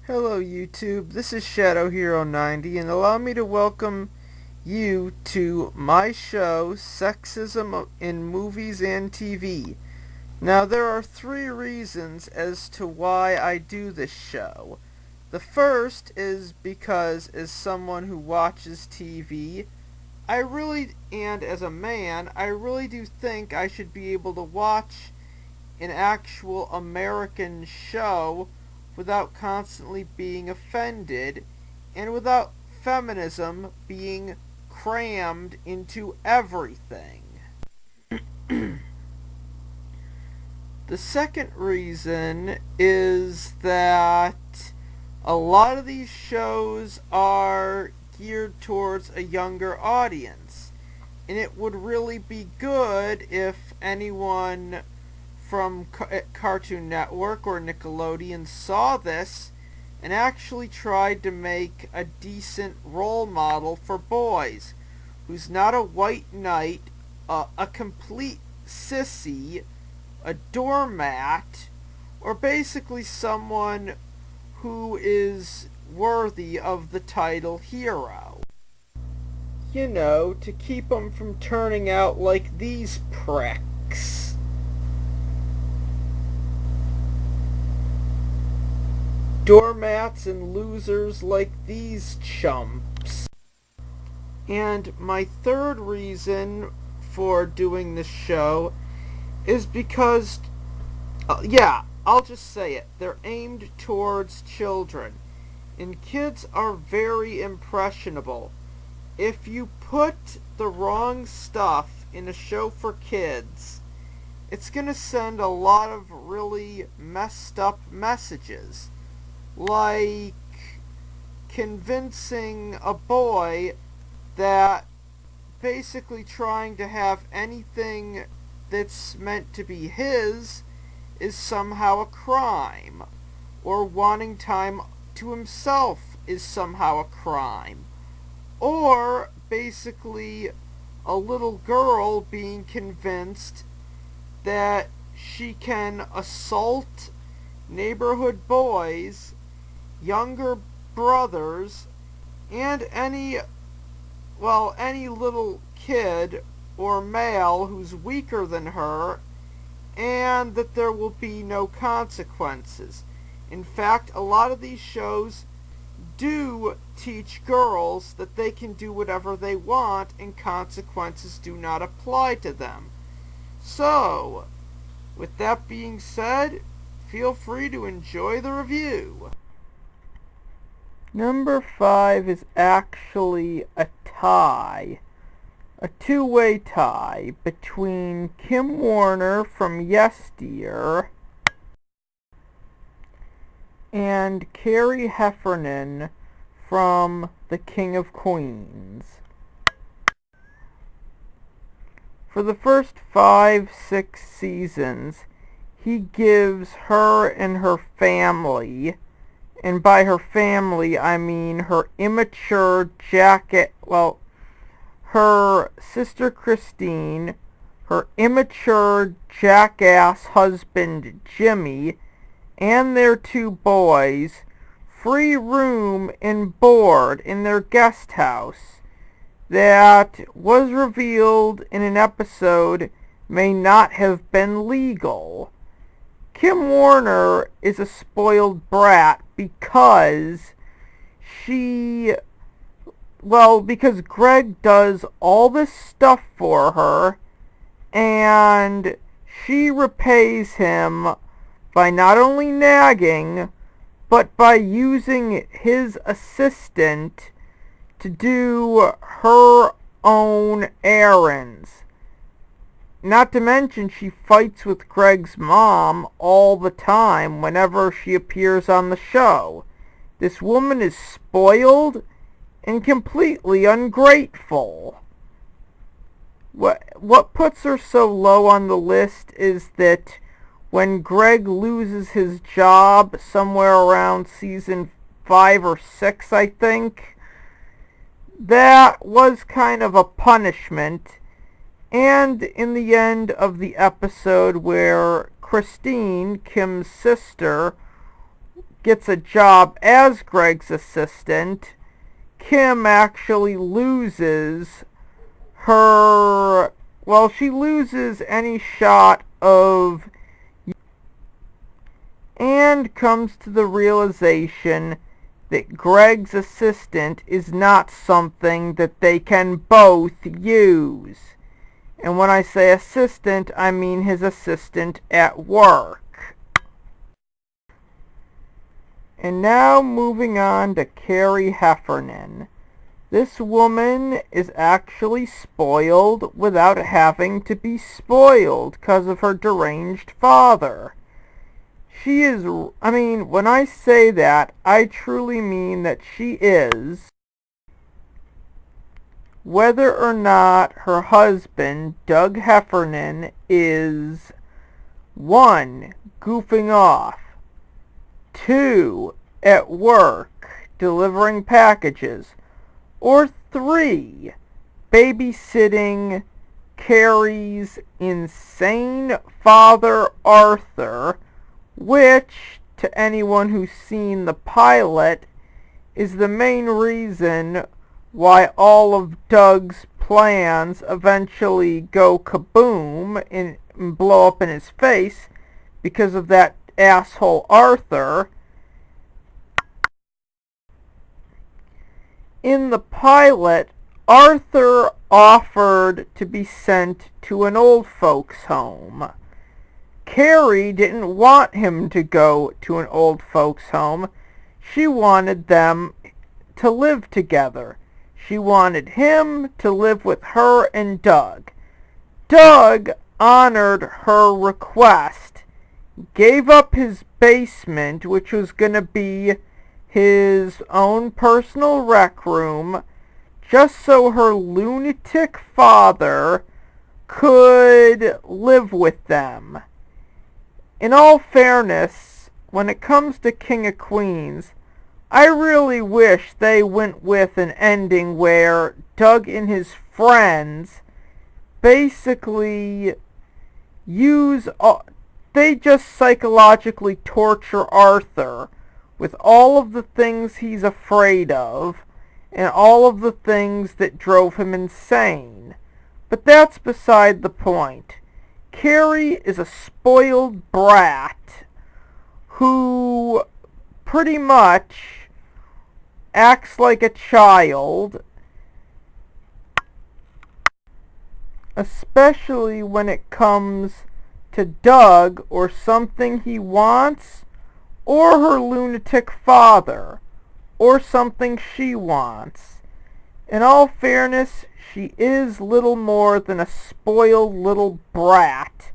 Hello YouTube, this is Shadow Hero 90 and allow me to welcome you to my show, Sexism in Movies and TV. Now there are three reasons as to why I do this show. The first is because as someone who watches TV, and as a man, I really do think I should be able to watch an actual American show without constantly being offended and without feminism being crammed into everything. The second reason is that a lot of these shows are geared towards a younger audience, and it would really be good if anyone from Cartoon Network or Nickelodeon saw this and actually tried to make a decent role model for boys who's not a white knight, a complete sissy, a doormat, or basically someone who is worthy of the title hero. You know, to keep them from turning out like these pricks. Doormats and losers like these chumps. And my third reason for doing this show is because, I'll just say it, they're aimed towards children. And kids are very impressionable. If you put the wrong stuff in a show for kids, it's gonna send a lot of really messed up messages. Like convincing a boy that basically trying to have anything that's meant to be his is somehow a crime, or wanting time to himself is somehow a crime, or basically a little girl being convinced that she can assault neighborhood boys, younger brothers, and any little kid or male who's weaker than her, and that there will be no consequences. In fact, a lot of these shows do teach girls that they can do whatever they want and consequences do not apply to them. So, with that being said, feel free to enjoy the review. Number 5 is actually a tie. A two-way tie between Kim Warner from Yesteryear and Carrie Heffernan from The King of Queens. For the first 5-6 seasons, he gives her and her family, and by her family I mean her immature her sister Christine, her immature jackass husband Jimmy, and their 2 boys, free room and board in their guest house that was revealed in an episode may not have been legal. Kim Warner is a spoiled brat because because Greg does all this stuff for her, and she repays him by not only nagging, but by using his assistant to do her own errands. Not to mention she fights with Greg's mom all the time whenever she appears on the show. This woman is spoiled and completely ungrateful. What puts her so low on the list is that when Greg loses his job somewhere around season 5 or 6, I think, that was kind of a punishment. And in the end of the episode where Christine, Kim's sister, gets a job as Greg's assistant, Kim actually loses her, well, she loses any shot of, and comes to the realization that Greg's assistant is not something that they can both use. And when I say assistant, I mean his assistant at work. And now moving on to Carrie Heffernan. This woman is actually spoiled without having to be spoiled because of her deranged father. She is, when I say that, I truly mean that she is. Whether or not her husband, Doug Heffernan, is 1. Goofing off, 2. At work, delivering packages, or 3. Babysitting Carrie's insane father, Arthur, which, to anyone who's seen the pilot, is the main reason why all of Doug's plans eventually go kaboom and blow up in his face because of that asshole Arthur. In the pilot, Arthur offered to be sent to an old folks' home. Carrie didn't want him to go to an old folks' home. She wanted them to live together. She wanted him to live with her and Doug. Doug honored her request, gave up his basement, which was going to be his own personal rec room, just so her lunatic father could live with them. In all fairness, when it comes to King of Queens, I really wish they went with an ending where Doug and his friends basically they just psychologically torture Arthur with all of the things he's afraid of and all of the things that drove him insane. But that's beside the point. Carrie is a spoiled brat who pretty much acts like a child, especially when it comes to Doug or something he wants, or her lunatic father, or something she wants. In all fairness, she is little more than a spoiled little brat.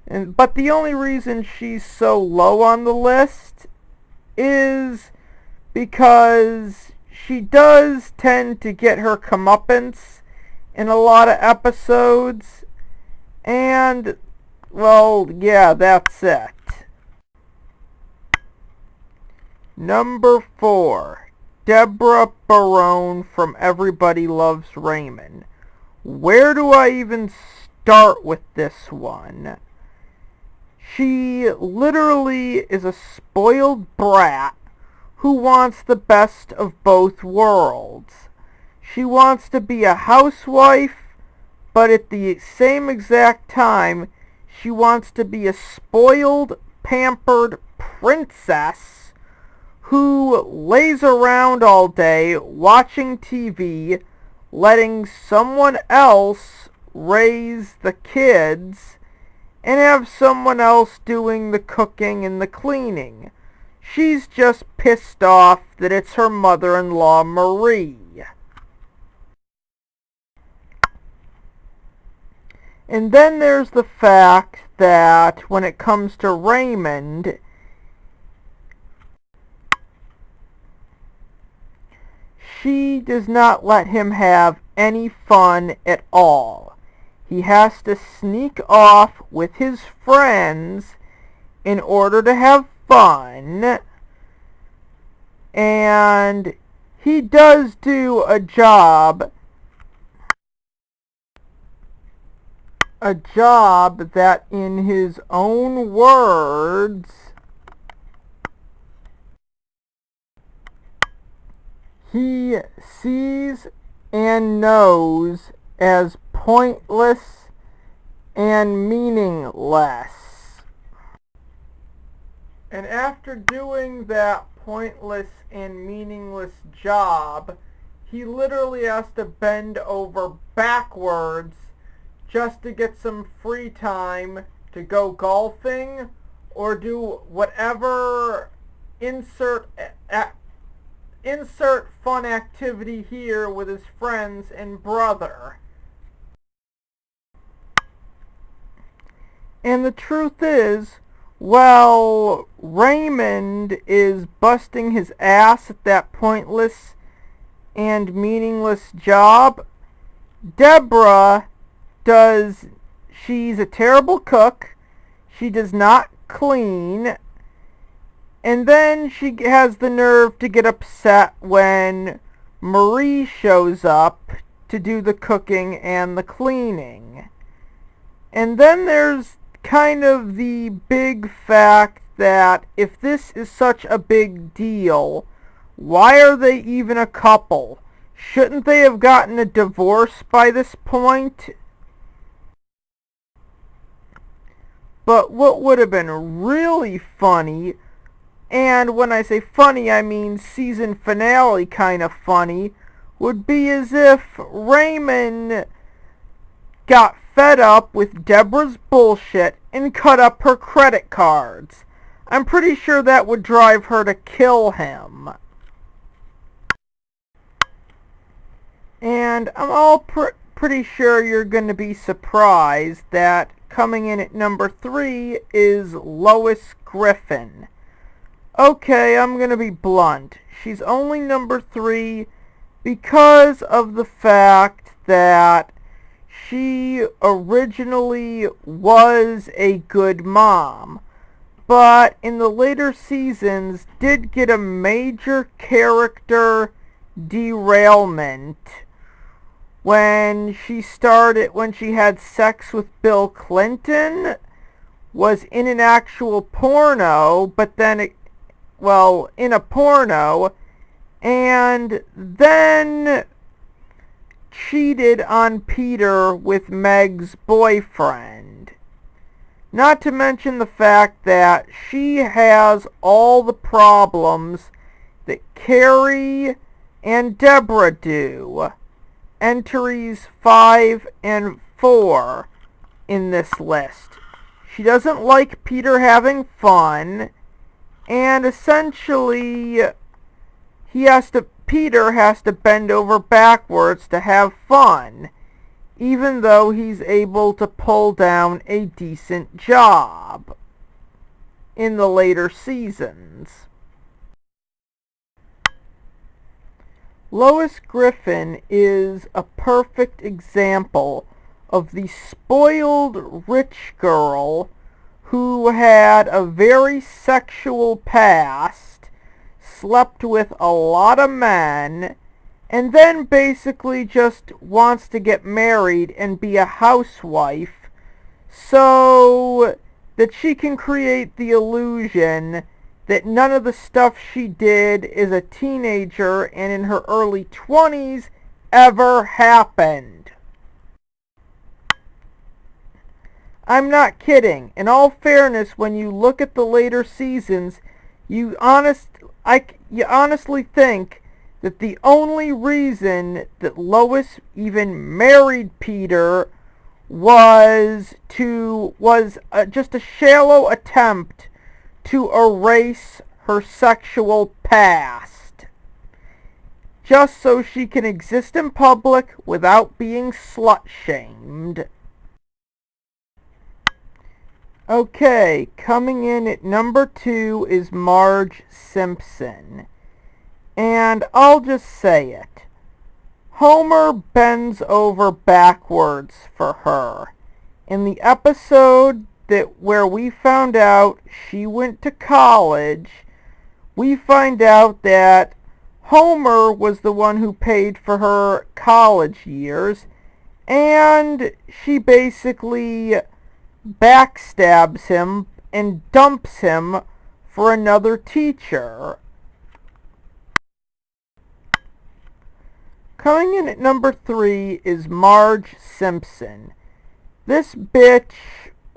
But the only reason she's so low on the list is because she does tend to get her comeuppance in a lot of episodes. And, well, yeah, that's it. Number 4, Debra Barone from Everybody Loves Raymond. Where do I even start with this one? She literally is a spoiled brat who wants the best of both worlds. She wants to be a housewife, but at the same exact time, she wants to be a spoiled, pampered princess who lays around all day watching TV, letting someone else raise the kids, and have someone else doing the cooking and the cleaning. She's just pissed off that it's her mother-in-law, Marie. And then there's the fact that when it comes to Raymond, she does not let him have any fun at all. He has to sneak off with his friends in order to have fun. And he does do a job that, in his own words, he sees and knows as pointless and meaningless. And after doing that pointless and meaningless job, he literally has to bend over backwards just to get some free time to go golfing or do whatever insert fun activity here with his friends and brother. And the truth is, while Raymond is busting his ass at that pointless and meaningless job, Debra she's a terrible cook, she does not clean, and then she has the nerve to get upset when Marie shows up to do the cooking and the cleaning. And then there's kind of the big fact that if this is such a big deal, why are they even a couple? Shouldn't they have gotten a divorce by this point? But what would have been really funny, and when I say funny I mean season finale kind of funny, would be as if Raymond got fed up with Debra's bullshit and cut up her credit cards. I'm pretty sure that would drive her to kill him. And I'm pretty sure you're going to be surprised that coming in at number 3 is Lois Griffin. Okay, I'm going to be blunt. She's only number 3 because of the fact that she originally was a good mom, but in the later seasons did get a major character derailment when she had sex with Bill Clinton, was in an actual porno, but then in a porno, and then cheated on Peter with Meg's boyfriend. Not to mention the fact that she has all the problems that Carrie and Debra do. Entries 5 and 4 in this list. She doesn't like Peter having fun, and essentially Peter has to bend over backwards to have fun, even though he's able to pull down a decent job in the later seasons. Lois Griffin is a perfect example of the spoiled rich girl who had a very sexual past, slept with a lot of men, and then basically just wants to get married and be a housewife so that she can create the illusion that none of the stuff she did as a teenager and in her early 20s ever happened. I'm not kidding. In all fairness, when you look at the later seasons, you honestly think that the only reason that Lois even married Peter was just a shallow attempt to erase her sexual past, just so she can exist in public without being slut-shamed. Okay, coming in at number 2 is Marge Simpson. And I'll just say it. Homer bends over backwards for her. In the episode where we found out she went to college, we find out that Homer was the one who paid for her college years, and she basically backstabs him and dumps him for another teacher. Coming in at number 3 is Marge Simpson. This bitch,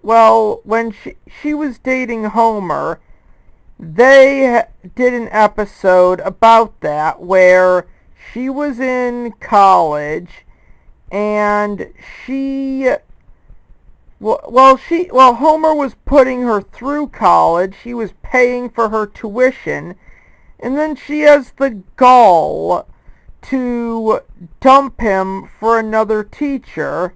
well, when she was dating Homer, they did an episode about that where she was in college and Homer was putting her through college. He was paying for her tuition, and then she has the gall to dump him for another teacher.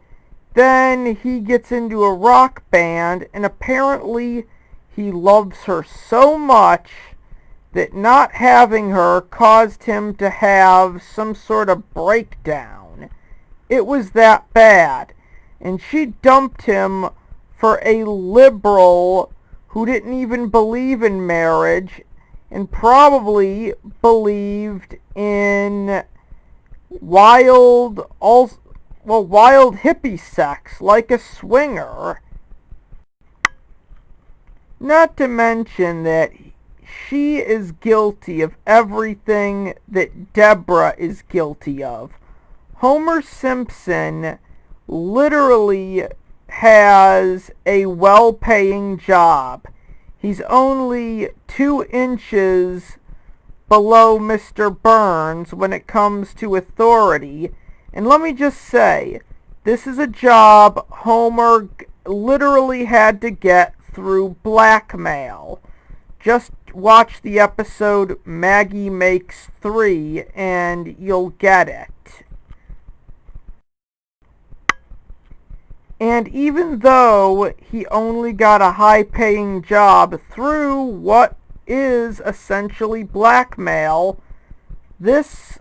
Then he gets into a rock band, and apparently he loves her so much that not having her caused him to have some sort of breakdown. It was that bad. And she dumped him for a liberal who didn't even believe in marriage and probably believed in wild hippie sex, like a swinger. Not to mention that she is guilty of everything that Debra is guilty of. Homer Simpson literally has a well-paying job. He's only 2 inches below Mr. Burns when it comes to authority. And let me just say, this is a job Homer literally had to get through blackmail. Just watch the episode Maggie Makes 3 and you'll get it. And even though he only got a high-paying job through what is essentially blackmail, this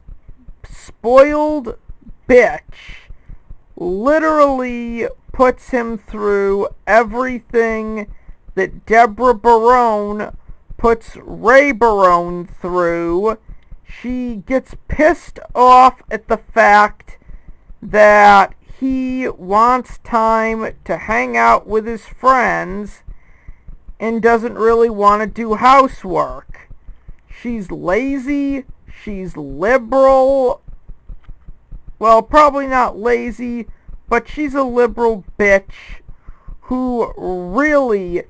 spoiled bitch literally puts him through everything that Debra Barone puts Ray Barone through. She gets pissed off at the fact that he wants time to hang out with his friends and doesn't really want to do housework. She's lazy, she's liberal. Well, probably not lazy, but she's a liberal bitch who really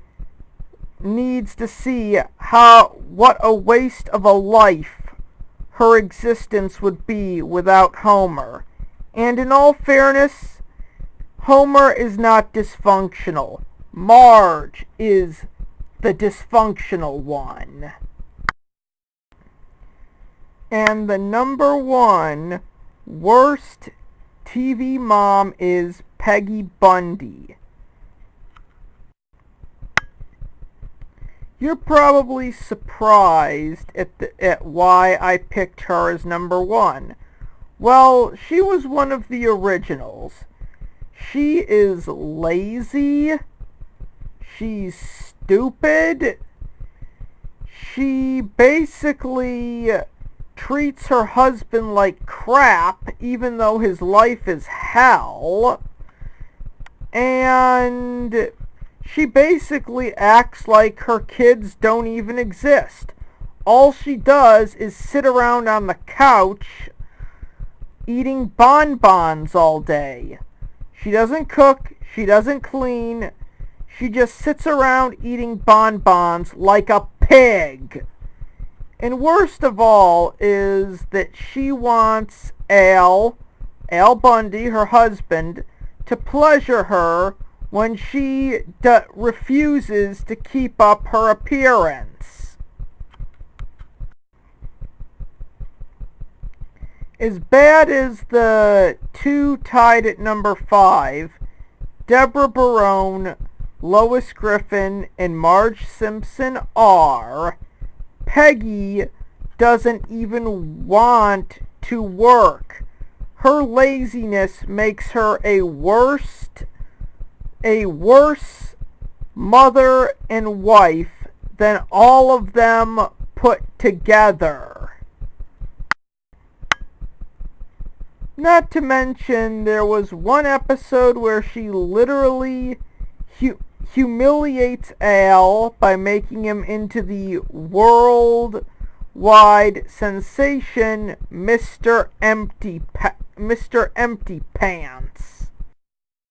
needs to see what a waste of a life her existence would be without Homer. And in all fairness, Homer is not dysfunctional. Marge is the dysfunctional one. And the number 1 worst TV mom is Peggy Bundy. You're probably surprised at why I picked her as number 1. Well, she was one of the originals. She is lazy. She's stupid. She basically treats her husband like crap, even though his life is hell. And she basically acts like her kids don't even exist. All she does is sit around on the couch eating bonbons all day. She doesn't cook, she doesn't clean, she just sits around eating bonbons like a pig. And worst of all is that she wants Al Bundy, her husband, to pleasure her when she refuses to keep up her appearance. As bad as the 2 tied at number 5, Debra Barone, Lois Griffin, and Marge Simpson are, Peggy doesn't even want to work. Her laziness makes her a worse mother and wife than all of them put together. Not to mention, there was one episode where she literally humiliates Al by making him into the worldwide sensation Mr. Empty Mr. Empty Pants.